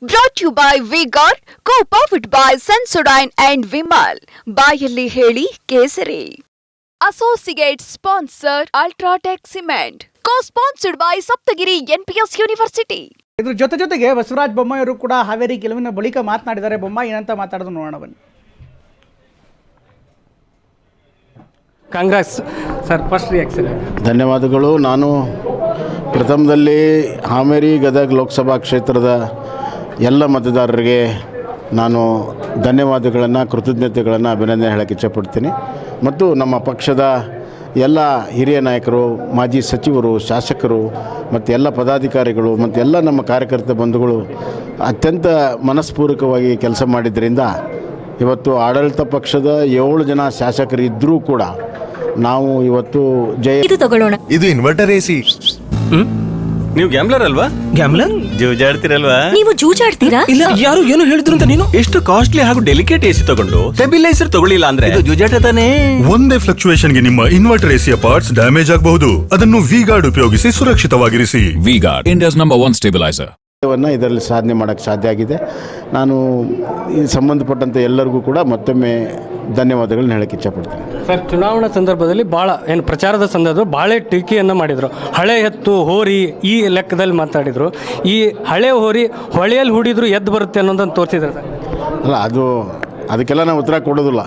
Brought to you by V-Guard, co-powered by Sensodyne and Vimal. ಬಾಯಲ್ಲಿ ಹೇಳಿ ಕೇಸರಿ. Associate sponsor Ultratech Cement. Co-sponsored by Saptagiri NPS University. ಇದ್ರ ಜೊತೆಗೆ ಬಸವರಾಜ ಬೊಮ್ಮಾಯಿ ಅವರು ಕೂಡ ಹಾವೇರಿ ಗೆಲುವಿನ ಬಳಿಕ ಮಾತನಾಡಿದ್ದಾರೆ. ಬೊಮ್ಮಾಯಿ ಏನಂತ ಮಾತಾಡೋದು ನೋಡೋಣ ಬನ್ನಿ. Congress sir first reaction. ಧನ್ಯವಾದಗಳು. ನಾನು ಪ್ರಥಮದಲ್ಲಿ ಹಾವೇರಿ ಗದಗ ಲೋಕಸಭಾ ಕ್ಷೇತ್ರದ ಎಲ್ಲ ಮತದಾರರಿಗೆ ನಾನು ಧನ್ಯವಾದಗಳನ್ನು, ಕೃತಜ್ಞತೆಗಳನ್ನು, ಅಭಿನಂದನೆ ಹೇಳೋಕ್ಕೆ ಇಚ್ಛಪಡ್ತೀನಿ. ಮತ್ತು ನಮ್ಮ ಪಕ್ಷದ ಎಲ್ಲ ಹಿರಿಯ ನಾಯಕರು, ಮಾಜಿ ಸಚಿವರು, ಶಾಸಕರು ಮತ್ತು ಎಲ್ಲ ಪದಾಧಿಕಾರಿಗಳು ಮತ್ತು ಎಲ್ಲ ನಮ್ಮ ಕಾರ್ಯಕರ್ತ ಬಂಧುಗಳು ಅತ್ಯಂತ ಮನಸ್ಪೂರ್ವಕವಾಗಿ ಕೆಲಸ ಮಾಡಿದ್ದರಿಂದ ಇವತ್ತು ಆಡಳಿತ ಪಕ್ಷದ 7 ಜನ ಶಾಸಕರು ಇದ್ದರೂ ಕೂಡ ನಾವು ಇವತ್ತು ಇದು ಇನ್ವರ್ಟರ್ ಎಸಿ. ನೀವು ಗ್ಯಾಮ್ಲರ್ ಅಲ್ವಾ? ಗ್ಯಾಮ್ಲರ್ ಜೂಜಾಡ್ತಿರಲ್ವಾ? ನೀವು ಜೂಜಾಡ್ತೀರಾ? ಇಲ್ಲ, ಯಾರು ಏನು ಹೇಳಿದ್ರು ಅಂತ ನೀನು ಎಷ್ಟು ಕಾಸ್ಟ್ಲಿ ಹಾಗೂ ಡೆಲಿಕೇಟ್ ಎಸಿ ತಗೊಂಡು ಸ್ಟೆಬಿಲೈಸರ್ ತಗೊಳ್ಳಿಲ್ಲ ಅಂದ್ರೆ ಇದು ಜೂಜಾಟ ತಾನೇ. ಒಂದೇ ಫ್ಲಕ್ಚುಯೇಷನ್ಗೆ ನಿಮ್ಮ ಇನ್ವರ್ಟರ್ ಎಸಿಯ ಪಾರ್ಟ್ಸ್ ಡ್ಯಾಮೇಜ್ ಆಗಬಹುದು. ಅದನ್ನು ವಿ-ಗಾರ್ಡ್ ಉಪಯೋಗಿಸಿ ಸುರಕ್ಷಿತವಾಗಿರಿಸಿ. V Guard, India's number 1 stabiliser. ಇದರಲ್ಲಿ ಸಾಧನೆ ಮಾಡೋಕ್ಕೆ ಸಾಧ್ಯ ಆಗಿದೆ. ನಾನು ಈ ಸಂಬಂಧಪಟ್ಟಂತೆ ಎಲ್ಲರಿಗೂ ಕೂಡ ಮತ್ತೊಮ್ಮೆ ಧನ್ಯವಾದಗಳನ್ನ ಹೇಳಕ್ಕೆ ಇಚ್ಛಪಡ್ತೀನಿ. ಸರ್, ಚುನಾವಣಾ ಸಂದರ್ಭದಲ್ಲಿ ಭಾಳ ಪ್ರಚಾರದ ಸಂದರ್ಭದಲ್ಲಿ ಭಾಳ ಟೀಕೆಯನ್ನು ಮಾಡಿದರು. ಹಳೆ ಎತ್ತು ಹೋರಿ ಈ ಲೆಕ್ಕದಲ್ಲಿ ಮಾತಾಡಿದರು. ಈ ಹಳೆ ಹೋರಿ ಹೊಳೆಯಲ್ಲಿ ಹೂಡಿದ್ರು ಎದ್ದು ಬರುತ್ತೆ ಅನ್ನೋದನ್ನು ತೋರಿಸಿದ್ದಾರೆ ಸರ್. ಅಲ್ಲ, ಅದಕ್ಕೆಲ್ಲ ನಾವು ಉತ್ತರ ಕೊಡೋದಿಲ್ಲ.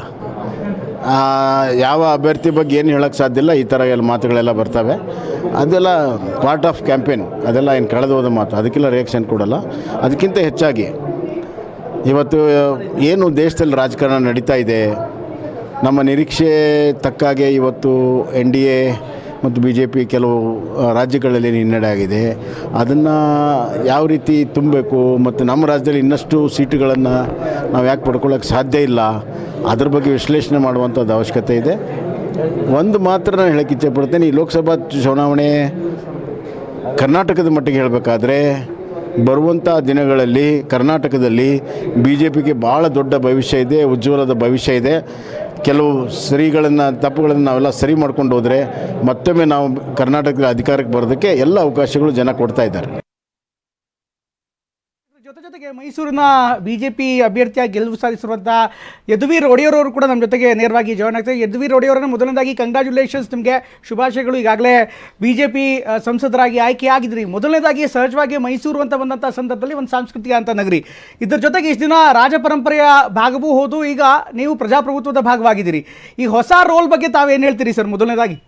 ಯಾವ ಅಭ್ಯರ್ಥಿ ಬಗ್ಗೆ ಏನು ಹೇಳೋಕ್ಕೆ ಸಾಧ್ಯ ಇಲ್ಲ. ಈ ಥರ ಎಲ್ಲ ಮಾತುಗಳೆಲ್ಲ ಬರ್ತವೆ. ಅದೆಲ್ಲ ಪಾರ್ಟ್ ಆಫ್ ಕ್ಯಾಂಪೇನ್. ಅದೆಲ್ಲ ಏನು ಕಳೆದು ಹೋದ ಮಾತು, ಅದಕ್ಕೆಲ್ಲ ರಿಯಾಕ್ಷನ್ ಕೊಡೋಲ್ಲ. ಅದಕ್ಕಿಂತ ಹೆಚ್ಚಾಗಿ ಇವತ್ತು ಏನು ದೇಶದಲ್ಲಿ ರಾಜಕಾರಣ ನಡೀತಾ ಇದೆ, ನಮ್ಮ ನಿರೀಕ್ಷೆ ತಕ್ಕಾಗೆ ಇವತ್ತು NDA ಮತ್ತು BJP ಕೆಲವು ರಾಜ್ಯಗಳಲ್ಲಿ ಹಿನ್ನಡೆ ಆಗಿದೆ. ಅದನ್ನು ಯಾವ ರೀತಿ ತುಂಬಬೇಕು ಮತ್ತು ನಮ್ಮ ರಾಜ್ಯದಲ್ಲಿ ಇನ್ನಷ್ಟು ಸೀಟುಗಳನ್ನು ನಾವು ಯಾಕೆ ಪಡ್ಕೊಳ್ಳೋಕ್ಕೆ ಸಾಧ್ಯ ಇಲ್ಲ, ಅದ್ರ ಬಗ್ಗೆ ವಿಶ್ಲೇಷಣೆ ಮಾಡುವಂಥದ್ದು ಅವಶ್ಯಕತೆ ಇದೆ. ಒಂದು ಮಾತ್ರ ನಾನು ಹೇಳಕ್ಕೆ ಇಚ್ಛೆಪಡ್ತೇನೆ, ಈ ಲೋಕಸಭಾ ಚುನಾವಣೆ ಕರ್ನಾಟಕದ ಮಟ್ಟಿಗೆ ಹೇಳಬೇಕಾದ್ರೆ ಬರುವಂಥ ದಿನಗಳಲ್ಲಿ ಕರ್ನಾಟಕದಲ್ಲಿ BJPಗೆ ಭಾಳ ದೊಡ್ಡ ಭವಿಷ್ಯ ಇದೆ, ಉಜ್ವಲದ ಭವಿಷ್ಯ ಇದೆ. ಕೆಲವು ತಪ್ಪುಗಳನ್ನು ನಾವೆಲ್ಲ ಸರಿ ಮಾಡ್ಕೊಂಡು ಹೋದರೆ ಮತ್ತೊಮ್ಮೆ ನಾವು ಕರ್ನಾಟಕದ ಅಧಿಕಾರಕ್ಕೆ ಬರೋದಕ್ಕೆ ಎಲ್ಲ ಅವಕಾಶಗಳು ಜನ ಕೊಡ್ತಾ ಇದ್ದಾರೆ. ಜೊತೆಗೆ ಮೈಸೂರಿನ BJP ಅಭ್ಯರ್ಥಿಯಾಗಿ ಗೆಲುವು ಸಾಧಿಸಿರುವಂಥ ಯದುವೀರ್ ಒಡೆಯರವರು ಕೂಡ ನಮ್ಮ ಜೊತೆಗೆ ನೇರವಾಗಿ ಜಾಯ್ನ್ ಆಗ್ತಾರೆ. ಯದುವೀರ್ ಒಡೆಯವರನ್ನು ಮೊದಲನೇದಾಗಿ ಕಂಗ್ರ್ಯಾಚುಲೇಷನ್ಸ್, ನಿಮಗೆ ಶುಭಾಶಯಗಳು. ಈಗಾಗಲೇ BJP ಸಂಸದರಾಗಿ ಆಯ್ಕೆಯಾಗಿದ್ರಿ. ಮೊದಲನೇದಾಗಿ ಸಹಜವಾಗಿ ಮೈಸೂರು ಅಂತ ಬಂದಂಥ ಸಂದರ್ಭದಲ್ಲಿ ಒಂದು ಸಾಂಸ್ಕೃತಿಕ ಅಂತ ನಗರಿ. ಇದರ ಜೊತೆಗೆ ಇಷ್ಟು ದಿನ ರಾಜಪರಂಪರೆಯ ಭಾಗವೂ ಹೋದು, ಈಗ ನೀವು ಪ್ರಜಾಪ್ರಭುತ್ವದ ಭಾಗವಾಗಿದ್ದೀರಿ. ಈ ಹೊಸ ರೋಲ್ ಬಗ್ಗೆ ತಾವೇನು ಹೇಳ್ತೀರಿ ಸರ್? ಮೊದಲನೇದಾಗಿ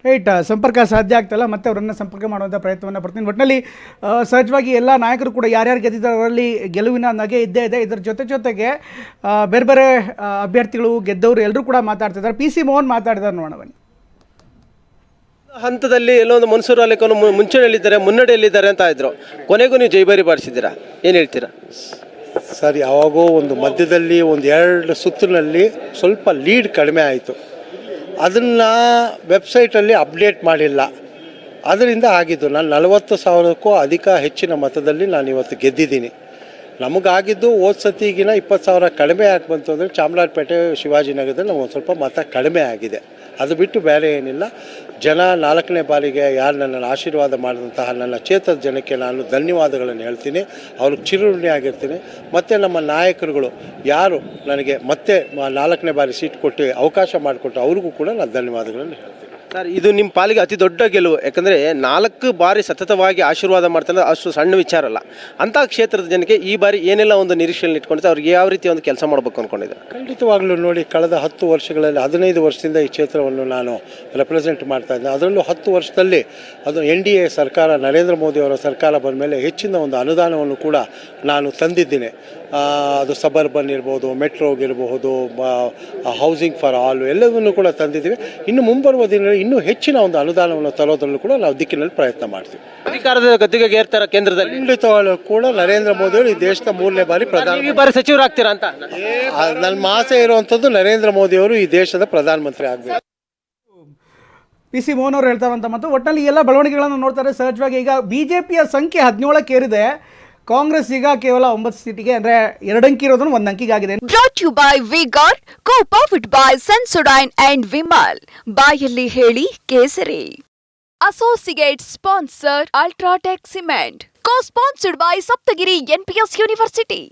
ರೈಟ್, ಸಂಪರ್ಕ ಸಾಧ್ಯ ಆಗ್ತಾಯಿಲ್ಲ. ಮತ್ತೆ ಅವರನ್ನು ಸಂಪರ್ಕ ಮಾಡುವಂಥ ಪ್ರಯತ್ನವನ್ನು ಪಡ್ತೀನಿ. ಒಟ್ಟಿನಲ್ಲಿ ಸಹಜವಾಗಿ ಎಲ್ಲ ನಾಯಕರು ಕೂಡ ಯಾರ್ಯಾರು ಗೆದ್ದಿದ್ದಾರೆ ಅವರಲ್ಲಿ ಗೆಲುವಿನ ನಗೆ ಇದ್ದೇ ಇದೆ. ಇದರ ಜೊತೆಗೆ ಬೇರೆ ಬೇರೆ ಅಭ್ಯರ್ಥಿಗಳು ಗೆದ್ದವರು ಎಲ್ಲರೂ ಕೂಡ ಮಾತಾಡ್ತಿದ್ದಾರೆ. PC ಮೋಹನ್ ಮಾತಾಡಿದ್ದಾರೆ, ನೋಡೋಣ ಬನ್ನಿ. ಹಂತದಲ್ಲಿ ಎಲ್ಲೋ ಒಂದು ಮನ್ಸೂರು ಅಲಿಖಾನ್ ಮುಂಚೂಣಿಯಲ್ಲಿದ್ದಾರೆ, ಮುನ್ನಡೆಯಲ್ಲಿದ್ದಾರೆ ಅಂತ ಇದ್ರು. ಕೊನೆಗೂ ನೀವು ಜೈಬಾರಿ ಬಾರಿಸಿದ್ದೀರಾ, ಏನು ಹೇಳ್ತೀರಾ ಸರ್? ಯಾವಾಗೋ ಒಂದು ಮಧ್ಯದಲ್ಲಿ 1-2 ಸುತ್ತಿನಲ್ಲಿ ಸ್ವಲ್ಪ ಲೀಡ್ ಕಡಿಮೆ ಆಯಿತು. ಅದನ್ನು ವೆಬ್ಸೈಟಲ್ಲಿ ಅಪ್ಡೇಟ್ ಮಾಡಿಲ್ಲ, ಅದರಿಂದ ಆಗಿದ್ದು. ನಾನು 40,000ಕ್ಕೂ ಹೆಚ್ಚಿನ ಮತದಲ್ಲಿ ನಾನು ಇವತ್ತು ಗೆದ್ದಿದ್ದೀನಿ. ನಮಗಾಗಿದ್ದು ಹೋದ ಸತಿಗಿನ 20,000 ಕಡಿಮೆ ಯಾಕೆ ಬಂತು ಅಂದರೆ ಚಾಮರಾಜಪೇಟೆ, ಶಿವಾಜಿನಗರದಲ್ಲಿ ನಮಗೆ ಸ್ವಲ್ಪ ಮತ ಕಡಿಮೆ ಆಗಿದೆ. ಅದು ಬಿಟ್ಟು ಬೇರೆ ಏನಿಲ್ಲ. ಜನ 4ನೇ ಬಾರಿಗೆ ಯಾರು ನನ್ನನ್ನು ಆಶೀರ್ವಾದ ಮಾಡಿದಂತಹ ನನ್ನ ಕ್ಷೇತ್ರದ ಜನಕ್ಕೆ ನಾನು ಧನ್ಯವಾದಗಳನ್ನು ಹೇಳ್ತೀನಿ, ಅವ್ರಿಗೆ ಚಿರಋಣಿ ಆಗಿರ್ತೀನಿ. ಮತ್ತು ನಮ್ಮ ನಾಯಕರುಗಳು ಯಾರು ನನಗೆ ಮತ್ತೆ 4ನೇ ಬಾರಿ ಸೀಟ್ ಕೊಟ್ಟು ಅವಕಾಶ ಮಾಡಿಕೊಟ್ಟು ಅವ್ರಿಗೂ ಕೂಡ ನಾನು ಧನ್ಯವಾದಗಳನ್ನು ಹೇಳ್ತೀನಿ. ಸರ್, ಇದು ನಿಮ್ಮ ಪಾಲಿಗೆ ಅತಿ ದೊಡ್ಡ ಗೆಲುವು. ಯಾಕಂದರೆ 4 ಬಾರಿ ಸತತವಾಗಿ ಆಶೀರ್ವಾದ ಮಾಡ್ತಾರೆ, ಅಷ್ಟು ಸಣ್ಣ ವಿಚಾರ ಅಲ್ಲ. ಅಂಥ ಕ್ಷೇತ್ರದ ಜನಕ್ಕೆ ಈ ಬಾರಿ ಏನೆಲ್ಲ ಒಂದು ನಿರೀಕ್ಷೆಯಲ್ಲಿ ಇಟ್ಕೊಂಡಿದ್ದೆ, ಅವ್ರಿಗೆ ಯಾವ ರೀತಿ ಒಂದು ಕೆಲಸ ಮಾಡಬೇಕು ಅಂದ್ಕೊಂಡಿದ್ದೆ? ಖಂಡಿತವಾಗ್ಲೂ ನೋಡಿ, ಕಳೆದ 10 ವರ್ಷಗಳಲ್ಲಿ 15 ವರ್ಷದಿಂದ ಈ ಕ್ಷೇತ್ರವನ್ನು ನಾನು ರೆಪ್ರೆಸೆಂಟ್ ಮಾಡ್ತಾ ಇದ್ದೆ. ಅದರಲ್ಲೂ 10 ವರ್ಷದಲ್ಲಿ ಅದು NDA ಸರ್ಕಾರ, ನರೇಂದ್ರ ಮೋದಿ ಅವರ ಸರ್ಕಾರ ಬಂದ ಮೇಲೆ ಹೆಚ್ಚಿನ ಒಂದು ಅನುದಾನವನ್ನು ಕೂಡ ನಾನು ತಂದಿದ್ದೀನಿ. ಅದು ಸಬರ್ಬನ್ ಇರ್ಬೋದು, ಮೆಟ್ರೋಗಿರಬಹುದು, ಹೌಸಿಂಗ್ ಫಾರ್ ಆಲ್ ಎಲ್ಲವನ್ನೂ ಕೂಡ ತಂದಿದ್ದೀವಿ. ಇನ್ನು ಮುಂಬರುವ ದಿನಗಳಲ್ಲಿ ಇನ್ನೂ ಹೆಚ್ಚಿನ ಒಂದು ಅನುದಾನವನ್ನು ತರೋದ್ರಲ್ಲೂ ಕೂಡ ನಾವು ದಿಕ್ಕಿನಲ್ಲಿ ಪ್ರಯತ್ನ ಮಾಡ್ತೀವಿ. ಅಧಿಕಾರದ ಗದ್ದಿಗೆ ಏರ್ತಾರ ಕೇಂದ್ರದಲ್ಲಿ ಖಂಡಿತವಾಗ್ಲೂ ಕೂಡ ನರೇಂದ್ರ ಮೋದಿ ಅವರು ಈ ದೇಶದ 3ನೇ ಬಾರಿ ಈ ಬಾರಿ ಸಚಿವರಾಗ್ತೀರಾ ಅಂತ ನನ್ನ ಆಸೆ ಇರುವಂಥದ್ದು ನರೇಂದ್ರ ಮೋದಿ ಅವರು ಈ ದೇಶದ ಪ್ರಧಾನಮಂತ್ರಿ ಆಗಬೇಕು. PC ಮೋಹನ್ ಅವರು ಹೇಳ್ತಾರಂತ ಮತ್ತು ಒಟ್ಟಿನಲ್ಲಿ ಎಲ್ಲ ಬೆಳವಣಿಗೆಗಳನ್ನು ನೋಡ್ತಾರೆ. ಸಹಜವಾಗಿ ಈಗ BJPಯ ಸಂಖ್ಯೆ 17ಕ್ಕೆ ಏರಿದೆ. ಕಾಂಗ್ರೆಸ್ ಈಗ ಕೇವಲ 9 ಸೀಟಿಗೆ ಅಂದರೆ 2 ಅಂಕಿ ಇರೋದನ್ನು 1 ಅಂಕಿಗಾಗಿದೆ. Brought to you by V-Guard, co-powered by Sensodyne and Vimal. ಬಾಯಲ್ಲಿ ಹೇಳಿ ಕೇಸರಿ. Associate sponsor Ultratech Cement. Co-sponsored by Saptagiri NPS University.